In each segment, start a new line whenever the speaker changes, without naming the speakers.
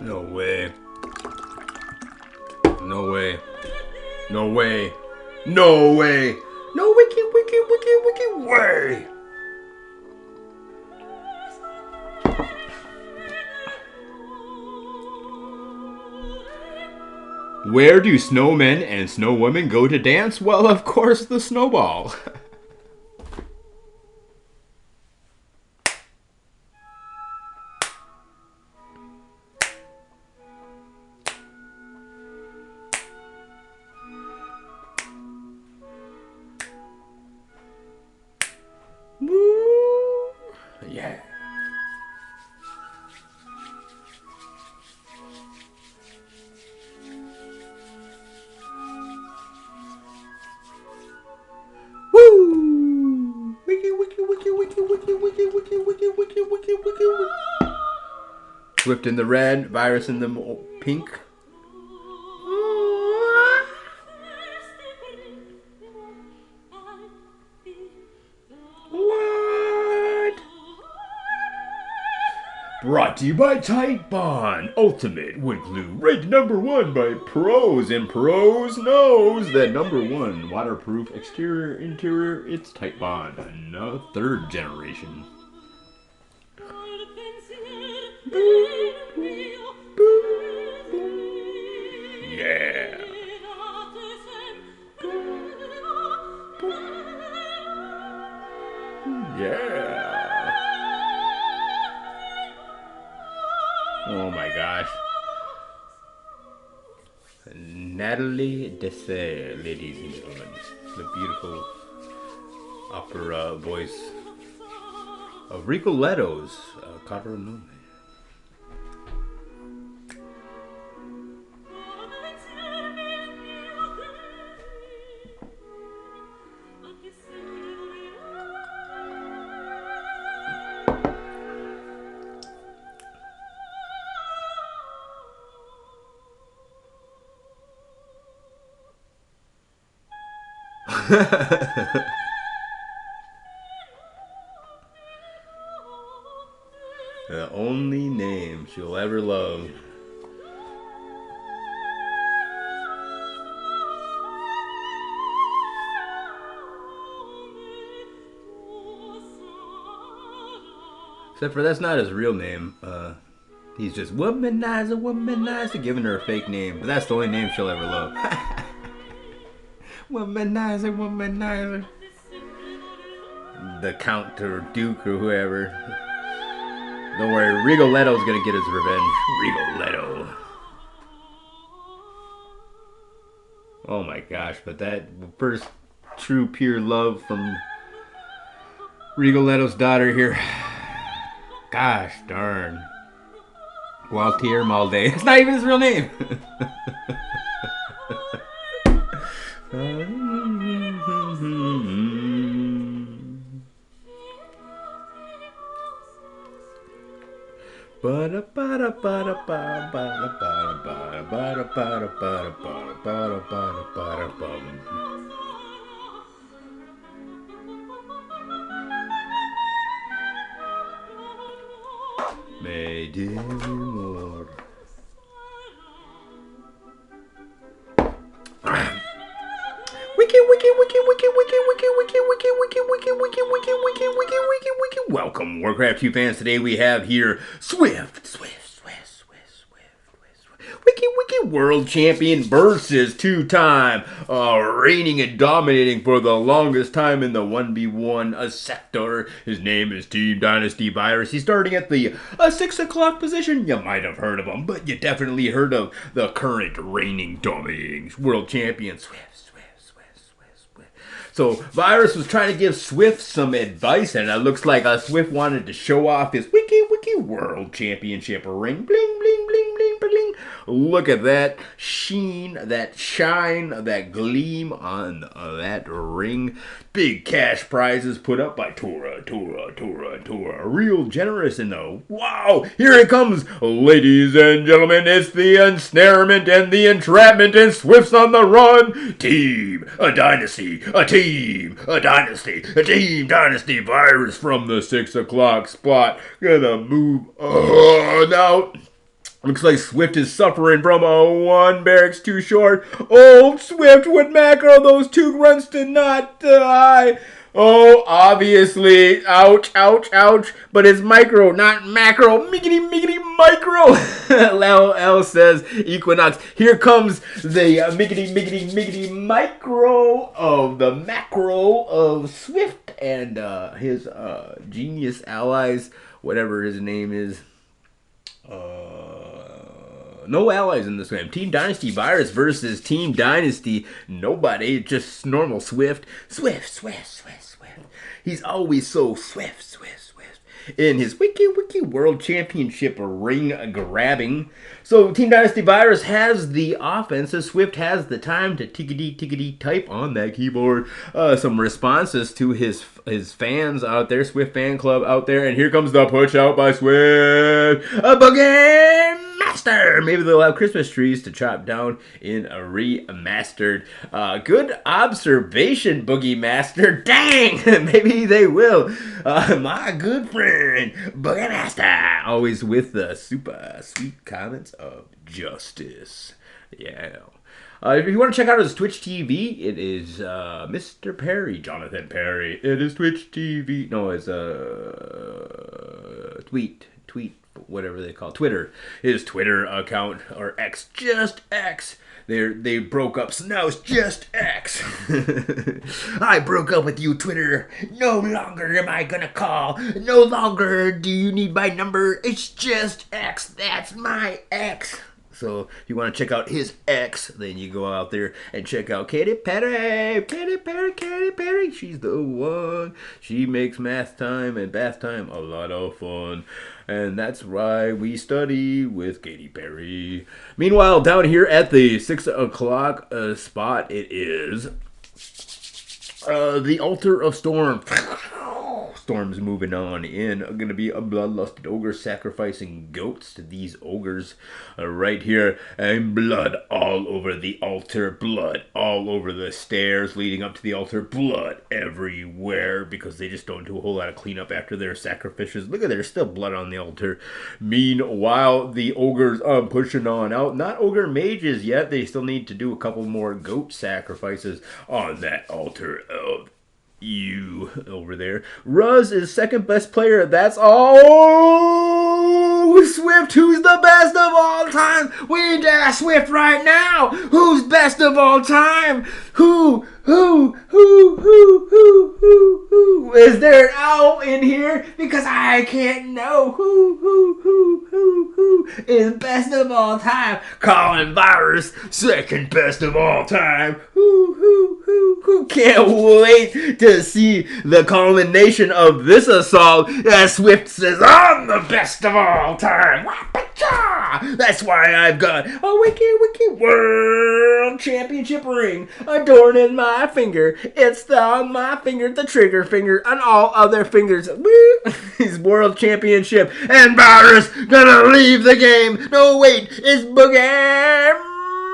No way. No way. No way. No way. No wiki way. Where do snowmen and snowwomen go to dance? Well, of course, the snowball. Yeah. Woo! Wiki. Swift in the red, Virus in the pink. Brought to you by Tight Bond, Ultimate Wood Glue, ranked #1 by pros, and pros knows that #1 waterproof exterior, interior, it's Tight Bond, another 3rd generation. Yeah. Yeah. Oh my gosh. Natalie Dessay, ladies and gentlemen. The beautiful opera voice of Rigoletto's Caro Nome. The only name she'll ever love. Except for that's not his real name. He's just womanizer, giving her a fake name. But that's the only name she'll ever love. Womanizer. The Count or Duke or whoever. Don't worry, Rigoletto's gonna get his revenge. Rigoletto. Oh my gosh, but that first true pure love from Rigoletto's daughter here. Gosh darn. Gualtier Malde. It's not even his real name. Mais dis-moi. Welcome, Warcraft 2 fans. Today we have here Swift. Wiki World Champion versus 2-time reigning and dominating for the longest time in the 1v1 sector. His name is Team Dynasty Virus. He's starting at the 6 o'clock position. You might have heard of him, but you definitely heard of the current reigning dominating world champion Swift. So Virus was trying to give Swift some advice, and it looks like Swift wanted to show off his Wiki World Championship ring. Bling, bling, bling, bling, bling. Look at that sheen, that shine, that gleam on that ring. Big cash prizes put up by Tora. Real generous in the... Wow! Here it comes, ladies and gentlemen. It's the ensnarement and the entrapment, and Swift's on the run. Team Dynasty Virus from the 6 o'clock spot. Gonna move on out. Looks like Swift is suffering from a one barracks too short. Old Swift would macro those 2 grunts to not die. Oh, obviously. Ouch, ouch, ouch. But it's micro, not macro. Miggity, miggity, micro. L says Equinox. Here comes the miggity, miggity, miggity micro of the macro of Swift and his genius allies, whatever his name is. No allies in this game. Team Dynasty Virus versus Team Dynasty. Nobody, just normal Swift. Swift. He's always so swift. In his Wiki World Championship ring grabbing. So Team Dynasty Virus has the offense. Swift has the time to tickety type on that keyboard. Some responses to his fans out there, Swift fan club out there, and here comes the push out by Swift. A boogie master. Maybe they'll have Christmas trees to chop down in a remastered. Good observation, Boogie Master. Dang, maybe they will. My good friend, Boogie Master, always with the super sweet comments of justice. Yeah. If you want to check out his Twitch TV, it is Mr. Perry, Jonathan Perry. It is Twitch TV. No, it's tweet, whatever they call it. Twitter. His Twitter account, or X, just X. They broke up, so now it's just X. I broke up with you, Twitter. No longer am I gonna call. No longer do you need my number. It's just X. That's my X. So if you want to check out his X, then you go out there and check out Katy Perry. Katy Perry. She's the one. She makes math time and bath time a lot of fun. And that's why we study with Katy Perry. Meanwhile, down here at the 6 o'clock spot, it is the Altar of Storm. Storm's moving on in. Going to be a bloodlusted ogre sacrificing goats to these ogres right here. And blood all over the altar. Blood all over the stairs leading up to the altar. Blood everywhere because they just don't do a whole lot of cleanup after their sacrifices. Look at there's still blood on the altar. Meanwhile, the ogres are pushing on out. Not ogre mages yet. They still need to do a couple more goat sacrifices on that altar of you over there. Ruz is second best player. That's all. Swift, who's the best of all time? We need to ask Swift right now. Who's best of all time? Who is there an owl in here? Because I can't know who is best of all time. Colin Virus, second best of all time. Who can't wait to see the culmination of this assault as Swift says, I'm the best of all time. That's why I've got a Wiki World Championship ring adorning my finger. It's on my finger, the trigger finger, and all other fingers. His World Championship. And Virus gonna leave the game. No, wait, it's Boogie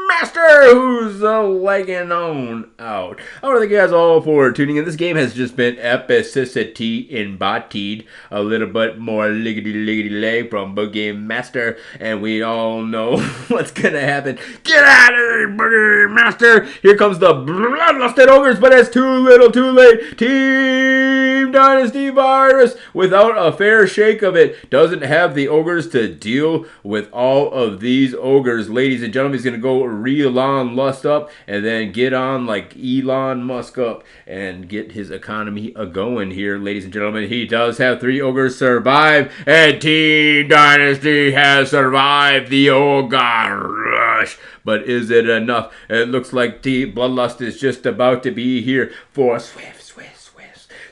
Master who's legging on out. I want to thank you guys all for tuning in. This game has just been epicity embodied. A little bit more liggity leg from Boogie Master, and we all know what's gonna happen. Get out of here, Boogie Master! Here comes the bloodlusted ogres, but it's too little, too late. Team Dynasty Virus, without a fair shake of it, doesn't have the ogres to deal with all of these ogres. Ladies and gentlemen, he's gonna go Elon Musk up and then get on like Elon Musk up and get his economy a-going here, ladies and gentlemen. He does have 3 ogres survive, and Team Dynasty has survived the ogre rush. But is it enough? It looks like the Bloodlust is just about to be here for Swift.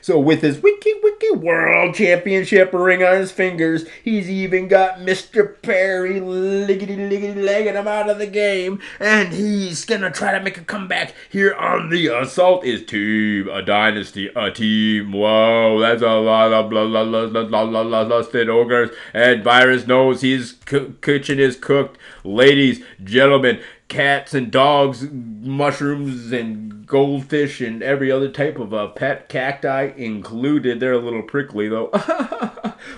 So with his Wiki World Championship ring on his fingers, he's even got Mr. Perry legging him out of the game. And he's going to try to make a comeback here on the assault. Is Team Dynasty a team? Whoa, that's a lot of bloodlusted ogres. And Virus knows his kitchen is cooked. Ladies, gentlemen, cats and dogs, mushrooms and goldfish and every other type of pet cacti included. They're a little prickly though.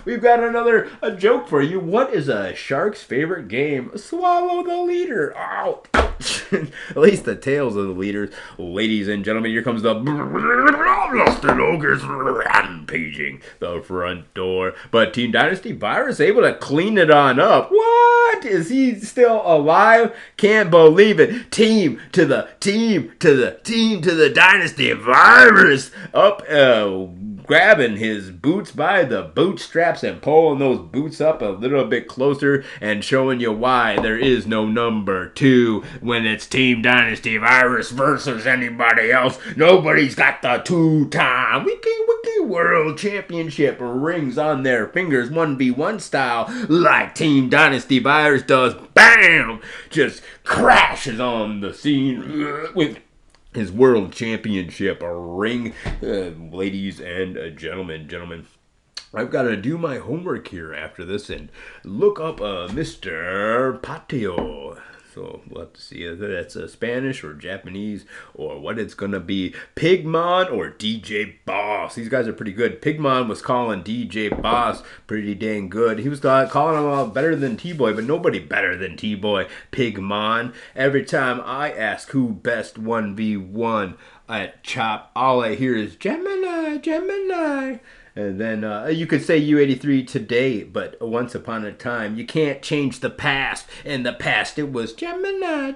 we've got another a joke for you. What is a shark's favorite game? Swallow the leader. Ow, ouch. At least the tails of the leaders. Ladies and gentlemen, here comes the Lusted Ogres rampaging the front door. But Team Dynasty Virus able to clean it on up. What? Is he still alive? Can't believe it. Team to the Dynasty Virus up grabbing his boots by the bootstraps and pulling those boots up a little bit closer and showing you why there is no number 2 when it's Team Dynasty Virus versus anybody else. Nobody's got the 2-time Wiki World Championship rings on their fingers 1v1 style like Team Dynasty Virus does. Bam! Just crashes on the scene with his World Championship ring. Ladies and gentlemen, I've got to do my homework here after this and look up Mr. Patio. So we'll have to see if that's Spanish or Japanese or what it's going to be. Pigmon or DJ Boss. These guys are pretty good. Pigmon was calling DJ Boss pretty dang good. He was calling him better than T-Boy, but nobody better than T-Boy. Pigmon. Every time I ask who best 1v1 at Chop, all I hear is Gemini. And then you could say U83 today, but once upon a time, you can't change the past. In the past, it was Gemini.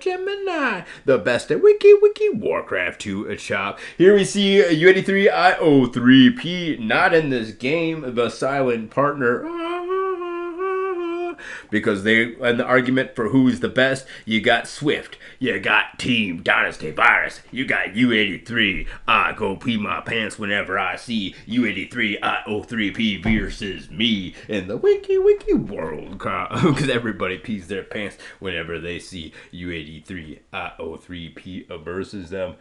The best at Wiki Warcraft 2 a Chop. Here we see U83 IO3P, not in this game, the silent partner. Because they, in the argument for who's the best, you got Swift, you got Team Dynasty Virus, you got U83. I go pee my pants whenever I see U83 IO3P versus me in the Wiki world. Because everybody pees their pants whenever they see U83 IO3P versus them.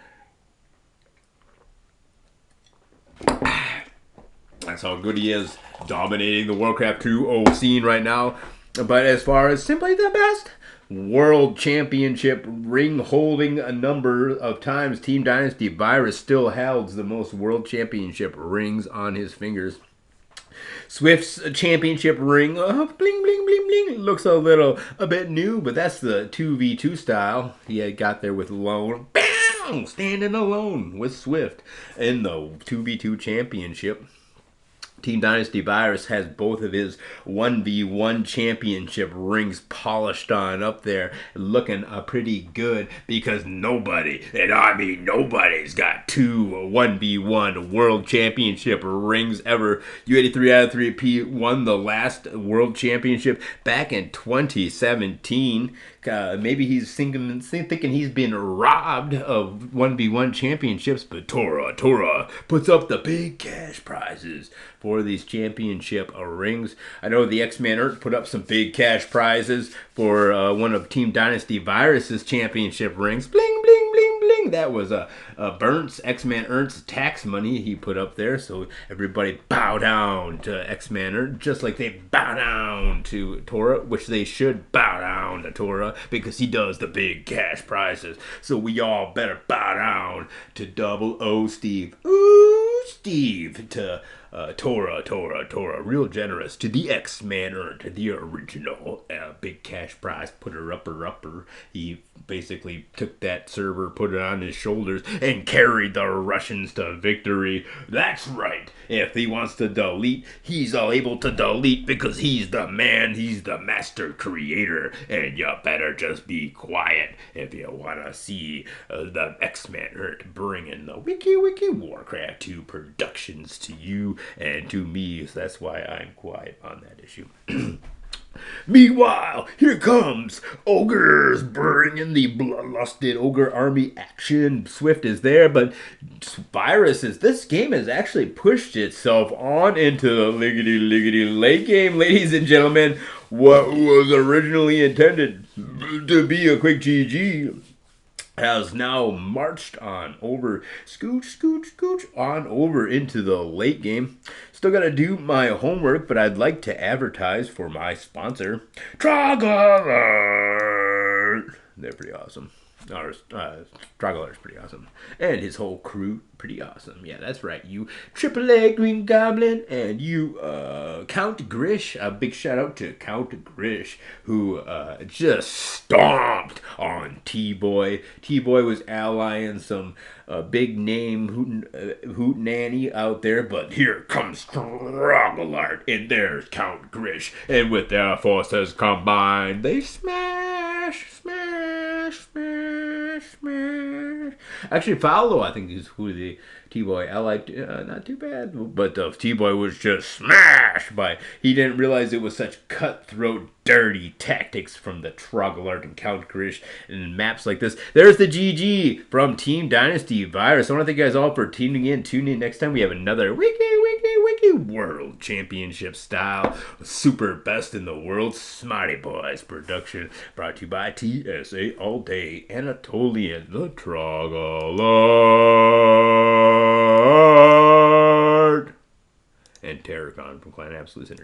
That's how good he is, dominating the Warcraft 2 scene right now. But as far as simply the best World Championship ring holding a number of times, Team Dynasty Virus still holds the most World Championship rings on his fingers. Swift's championship ring, bling, bling, bling, bling, looks a bit new, but that's the 2v2 style. He had got there with Lone, bam, standing alone with Swift in the 2v2 championship. Team Dynasty Virus has both of his 1v1 championship rings polished on up there, looking pretty good because nobody, and I mean nobody's got 2 1v1 world championship rings ever. U83 out of 3P won the last world championship back in 2017. Maybe he's thinking he's been robbed of 1v1 championships, but Tora puts up the big cash prizes for these championship rings. I know the X-Man Ert put up some big cash prizes for one of Team Dynasty Virus's championship rings. Bling, bling, bling, bling. That was Burnt's, X-Man Ert's tax money he put up there. So everybody bow down to X-Man Ert, just like they bow down to Tora, which they should bow down to Tora because he does the big cash prizes. So we all better bow down to Double O Steve. Ooh, Steve, to Tora, real generous to the X-Man Earned, the original big cash prize putter-upper. He basically took that server, put it on his shoulders, and carried the Russians to victory. That's right. If he wants to delete, he's all able to delete because he's the man, he's the master creator, and you better just be quiet if you want to see the X-Man Earned bringing the Wiki Warcraft 2 productions to you and to me, so that's why I'm quiet on that issue. Meanwhile, here comes Ogres bringing the bloodlusted Ogre army action. Swift is there, but this game has actually pushed itself on into the liggity late game, ladies and gentlemen. What was originally intended to be a quick GG has now marched on over, scooch on over into the late game. Still gotta do my homework, but I'd like to advertise for my sponsor, Trog. They're pretty awesome. Our Troggler's pretty awesome. And his whole crew, pretty awesome. Yeah, that's right. You AAA Green Goblin and you Count Grish. A big shout out to Count Grish, who just stomped on T-Boy. T-Boy was allying some big name hootenanny out there, but here comes Trogglart, and there's Count Grish. And with their forces combined, they smash. Actually, Paolo, I think, is who the T-Boy allied. Not too bad, but T-Boy was just smashed by. He didn't realize it was such cutthroat, dirty tactics from the Trogglart and Count Grish and maps like this. There's the GG from Team Dynasty Virus. I want to thank you guys all for tuning in. Tune in next time. We have another Wiki World Championship style super best in the world Smarty Boys production, brought to you by TSA All Day Anatolian, the Trogglart, and Terracon from Clan Absolute Synergy.